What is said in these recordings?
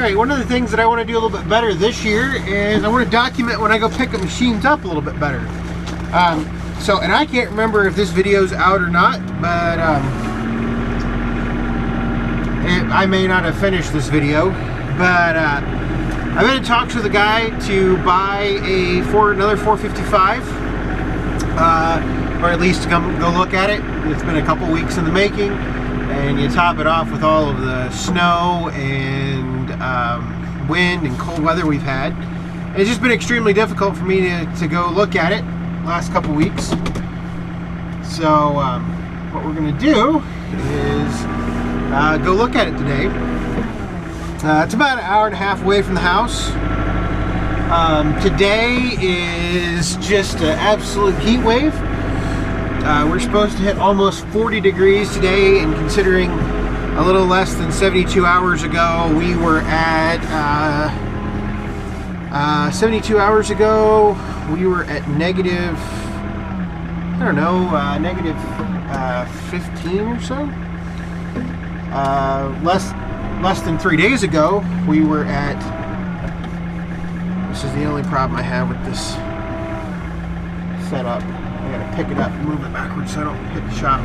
Alright, one of the things that I want to do a little bit better this year is I want to document when I go pick up machines up a little bit better. And I can't remember if this video's out or not, but I may not have finished this video, but I've been in talks with a guy to buy another 455, or at least to come go look at it. It's been a couple weeks in the making, and you top it off with all of the snow and wind and cold weather we've had. And it's just been extremely difficult for me to go look at it last couple weeks. So what we're going to do is go look at it today. It's about an hour and a half away from the house. Today is just an absolute heat wave. We're supposed to hit almost 40 degrees today, and considering a little less than 72 hours ago we were at negative, I don't know, negative 15 or so. Less than 3 days ago we were at, this is the only problem I have with this setup, I gotta pick it up and move it backwards so I don't hit the shop.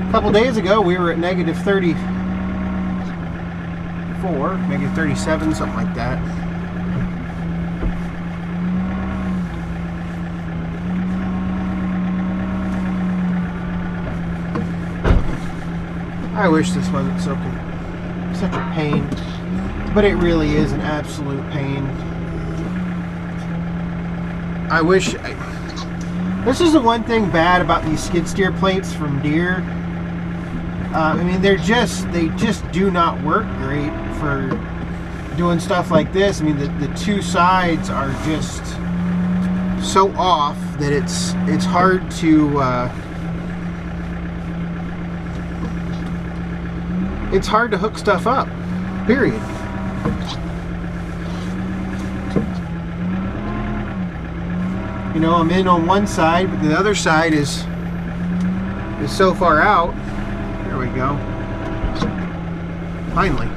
A couple days ago we were at negative 34, negative 37, something like that. I wish this wasn't such a pain, but it really is an absolute pain. This is the one thing bad about these skid steer plates from Deere. I mean, they just do not work great for doing stuff like this. I mean, the two sides are just so off that it's hard to hook stuff up, period. You know, I'm in on one side, but the other side is so far out. There we go. Finally.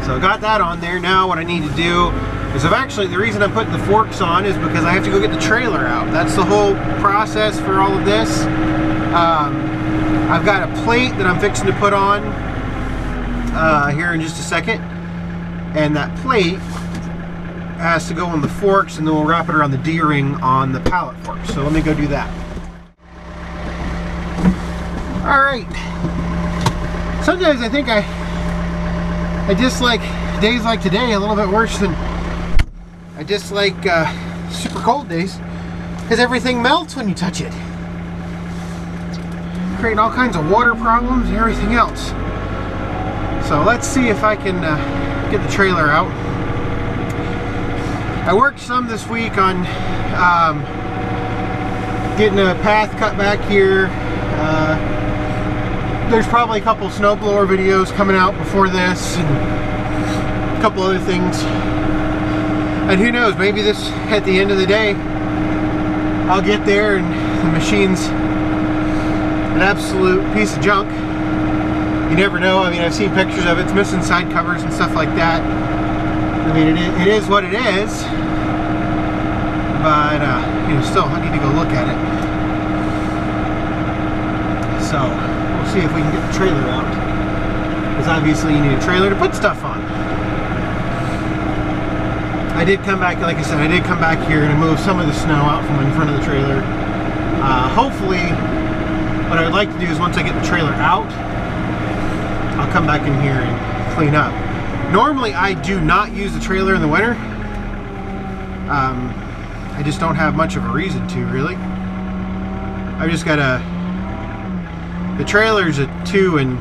So I got that on there. Now what I need to do is, the reason I'm putting the forks on is because I have to go get the trailer out. That's the whole process for all of this. I've got a plate that I'm fixing to put on here in just a second. And that plate has to go on the forks, and then we'll wrap it around the D-ring on the pallet forks. So let me go do that. Alright. Sometimes I think I dislike days like today a little bit worse than I dislike super cold days, because everything melts when you touch it. Creating all kinds of water problems and everything else. So let's see if I can get the trailer out. I worked some this week on getting a path cut back here. There's probably a couple snowblower videos coming out before this, and a couple other things. And who knows, maybe this, at the end of the day, I'll get there and the machine's an absolute piece of junk. You never know. I mean, I've seen pictures of it. It's missing side covers and stuff like that. I mean, it is what it is. But, you know, still, I need to go look at it. So, we'll see if we can get the trailer out. Because obviously you need a trailer to put stuff on. I did come back, like I said, I did come back here and move some of the snow out from in front of the trailer. Hopefully, what I would like to do is once I get the trailer out, I'll come back in here and clean up. Normally I do not use the trailer in the winter. I just don't have much of a reason to, really. I've just got the trailer's a 2 and,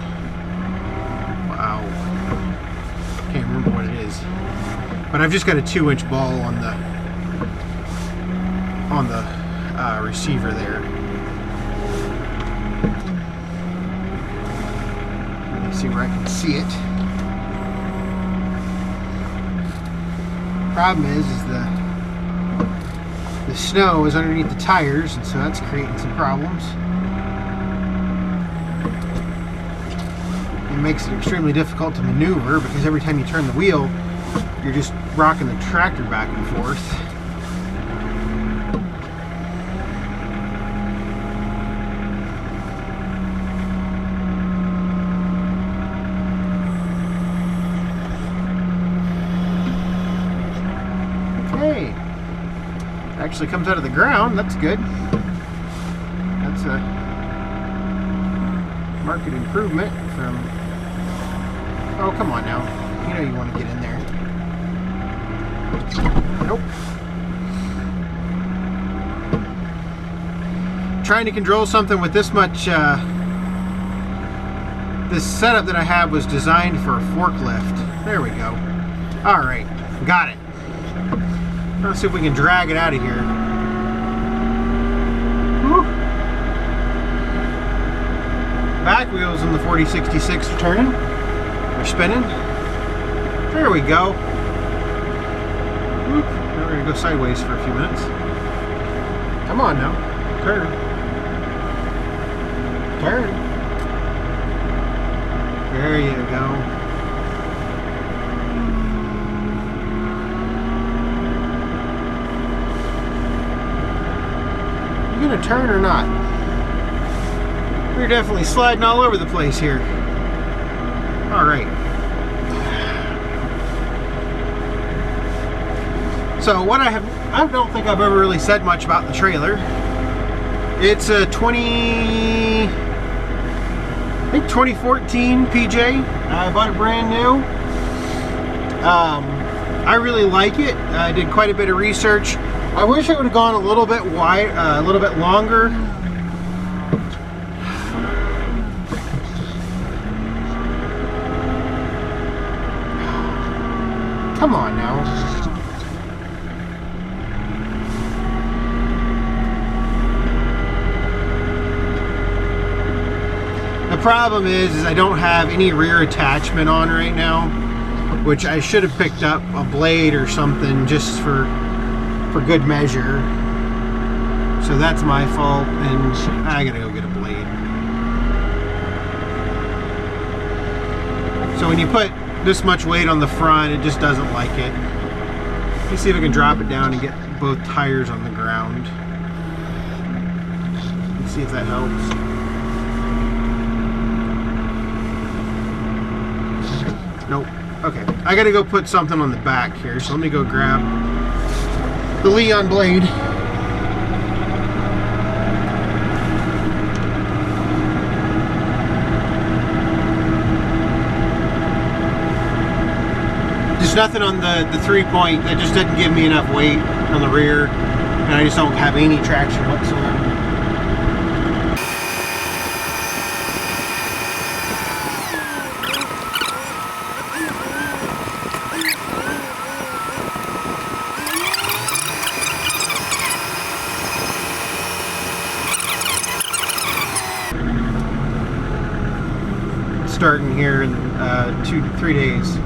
wow, can't remember what it is. But I've just got a 2-inch ball on the receiver there. Let me see where I can see it. Problem is the the snow is underneath the tires, and so that's creating some problems. It makes it extremely difficult to maneuver because every time you turn the wheel, you're just rocking the tractor back and forth. Hey, it actually comes out of the ground. That's good. That's a market improvement from... Oh, come on now. You know you want to get in there. Nope. Trying to control something with this much... this setup that I have was designed for a forklift. There we go. Alright, got it. Let's see if we can drag it out of here. Woo. Back wheels in the 4066 are turning. They're spinning. There we go. Whoop. Now we're going to go sideways for a few minutes. Come on now. Turn. Turn. There you go. You gonna turn or not? We're definitely sliding all over the place here. All right. So what I don't think I've ever really said much about the trailer. It's a 2014 PJ. I bought it brand new. I really like it. I did quite a bit of research. I wish it would have gone a little bit wide, a little bit longer. Come on now. The problem is I don't have any rear attachment on right now, which I should have picked up a blade or something just for good measure. So that's my fault, and I gotta go get a blade. So when you put this much weight on the front, it just doesn't like it. Let me see if I can drop it down and get both tires on the ground. Let's see if that helps. Nope. Okay, I gotta go put something on the back here, so let me go grab the Leon blade. There's nothing on the 3-point that just didn't give me enough weight on the rear, and I just don't have any traction whatsoever. Starting here in 2 to 3 days.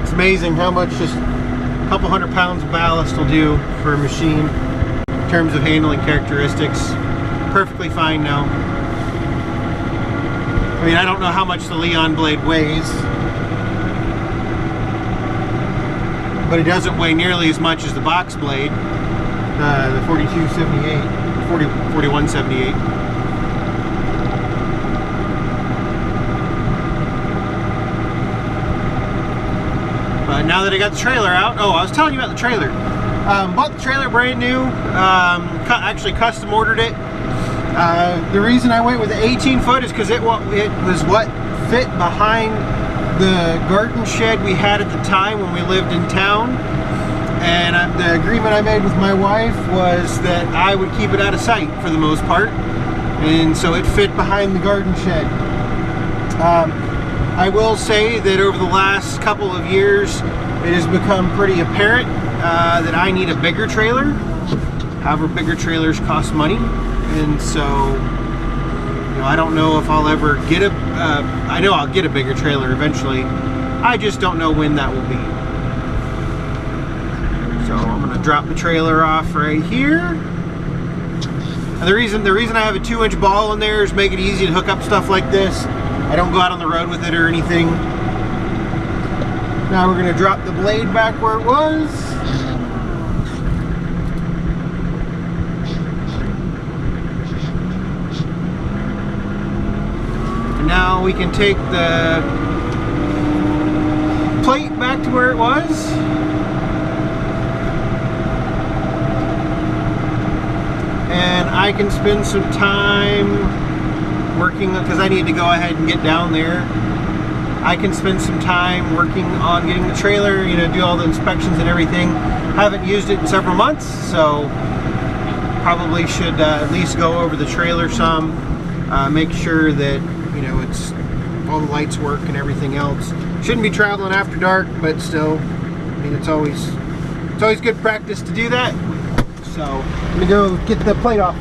It's amazing how much just a couple 100 pounds of ballast will do for a machine in terms of handling characteristics. Perfectly fine now. I mean, I don't know how much the Leon blade weighs, but it doesn't weigh nearly as much as the box blade, the 4178. But now that I got the trailer out, oh, I was telling you about the trailer. Bought the trailer brand new, actually custom ordered it. The reason I went with the 18 foot is because it was what fit behind the garden shed we had at the time when we lived in town, and the agreement I made with my wife was that I would keep it out of sight for the most part, and so it fit behind the garden shed. I will say that over the last couple of years it has become pretty apparent that I need a bigger trailer. However, bigger trailers cost money, and so know, I don't know if I'll ever get a, I know I'll get a bigger trailer eventually. I just don't know when that will be. So I'm gonna drop the trailer off right here. And the reason I have a 2-inch ball in there is make it easy to hook up stuff like this. I don't go out on the road with it or anything. Now we're gonna drop the blade back where it was. And now we can take the plate back to where it was. And I can spend some time working, because I need to go ahead and get down there. I can spend some time working on getting the trailer, you know, do all the inspections and everything. Haven't used it in several months, so probably should at least go over the trailer some, make sure that, you know, it's all the lights work and everything else. Shouldn't be traveling after dark, but still, I mean, it's always good practice to do that. So I'm gonna go get the plate off.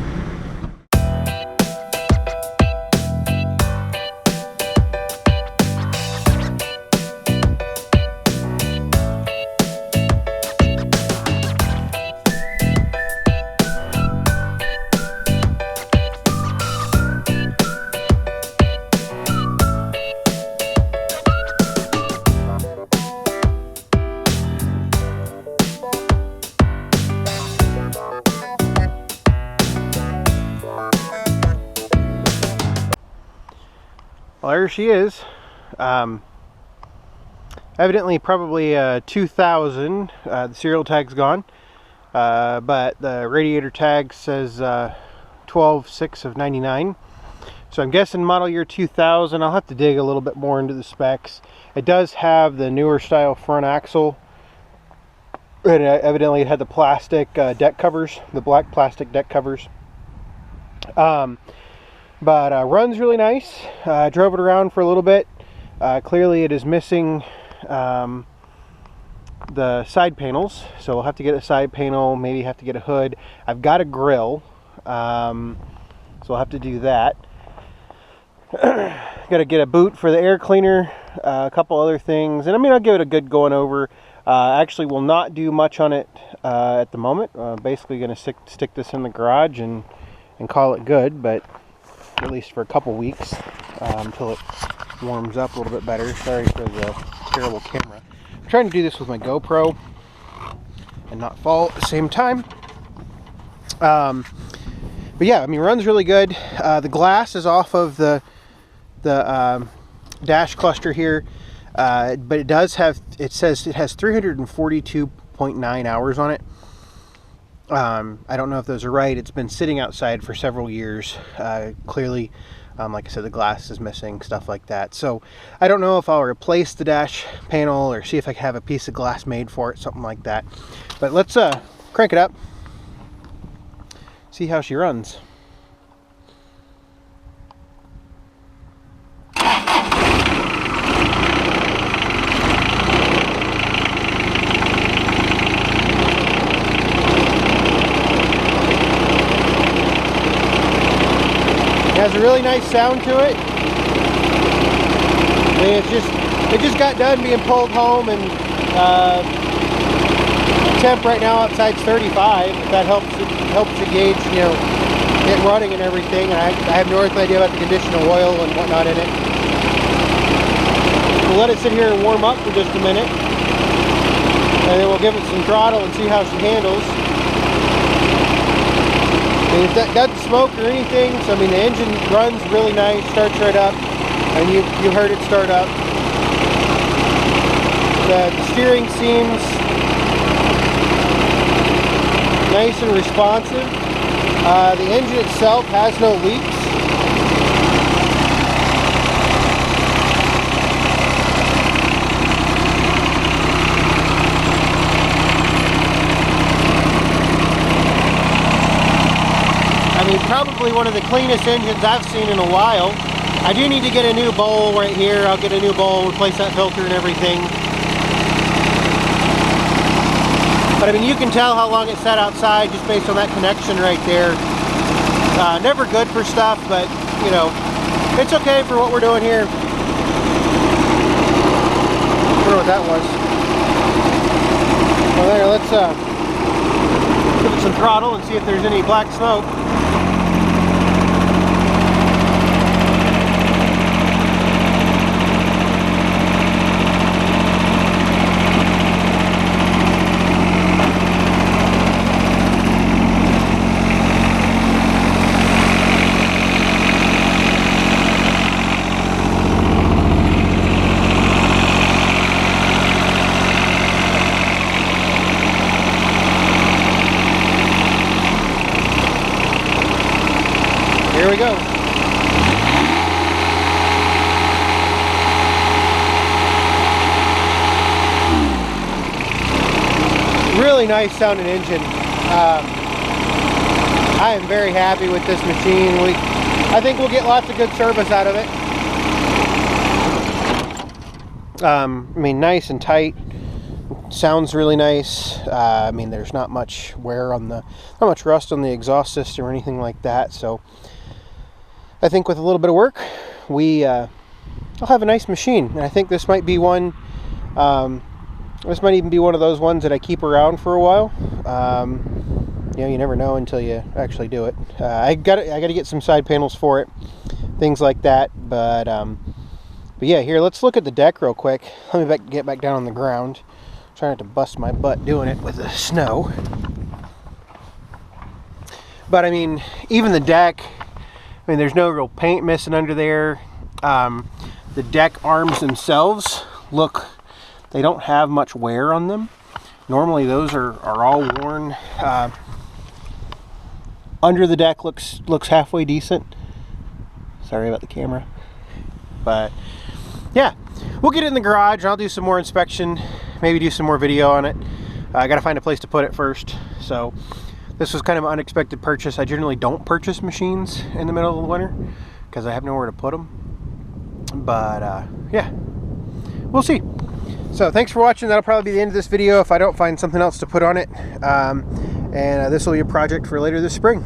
Well, there she is. Evidently probably 2000. The serial tag's gone, but the radiator tag says 12/6 of 99. So I'm guessing model year 2000. I'll have to dig a little bit more into the specs. It does have the newer style front axle, and evidently it had the plastic deck covers, the black plastic deck covers. But runs really nice. I drove it around for a little bit. Clearly it is missing the side panels, so we'll have to get a side panel, maybe have to get a hood. I've got a grill, so I'll have to do that. Got to get a boot for the air cleaner, a couple other things, and I mean, I'll give it a good going over. Actually will not do much on it at the moment. Basically going to stick this in the garage and call it good, but at least for a couple weeks, until it warms up a little bit better. Sorry for the terrible camera. I'm trying to do this with my GoPro and not fall at the same time. But yeah, I mean, runs really good. The glass is off of the dash cluster here, but it does have, it says it has 342.9 hours on it. I don't know if those are right. It's been sitting outside for several years. Clearly, like I said, the glass is missing, stuff like that. So I don't know if I'll replace the dash panel or see if I can have a piece of glass made for it, something like that. But let's crank it up, see how she runs. It has a really nice sound to it. I mean, it just got done being pulled home, and temp right now outside's 35. That helps you gauge, you know, it running and everything. And I have no earthly idea about the condition of oil and whatnot in it. We'll let it sit here and warm up for just a minute, and then we'll give it some throttle and see how she handles. I mean, it doesn't smoke or anything, so I mean, the engine runs really nice, starts right up, and you heard it start up. The steering seems nice and responsive. The engine itself has no leaks. I mean, probably one of the cleanest engines I've seen in a while. I do need to get a new bowl right here. I'll get a new bowl, replace that filter and everything. But I mean, you can tell how long it sat outside just based on that connection right there. Never good for stuff, but you know, it's okay for what we're doing here. I wonder what that was. Well, there, let's give it some throttle and see if there's any black smoke. Here we go. Really nice sounding engine. I am very happy with this machine. I think we'll get lots of good service out of it. I mean, nice and tight. Sounds really nice. I mean, there's not much wear on not much rust on the exhaust system or anything like that. So I think with a little bit of work, I'll have a nice machine. And I think this might be one, this might even be one of those ones that I keep around for a while. You know, you never know until you actually do it. I got to get some side panels for it, things like that. But yeah, here, let's look at the deck real quick. Let me get back down on the ground. Trying not to bust my butt doing it with the snow. But I mean, even the deck, I mean, there's no real paint missing under there. The deck arms themselves they don't have much wear on them. Normally those are all worn. Under the deck looks halfway decent. Sorry about the camera. But yeah, we'll get it in the garage. I'll do some more inspection, maybe do some more video on it. I gotta find a place to put it first. So this was kind of an unexpected purchase. I generally don't purchase machines in the middle of the winter because I have nowhere to put them. But yeah, we'll see. So thanks for watching. That'll probably be the end of this video if I don't find something else to put on it. And this will be a project for later this spring.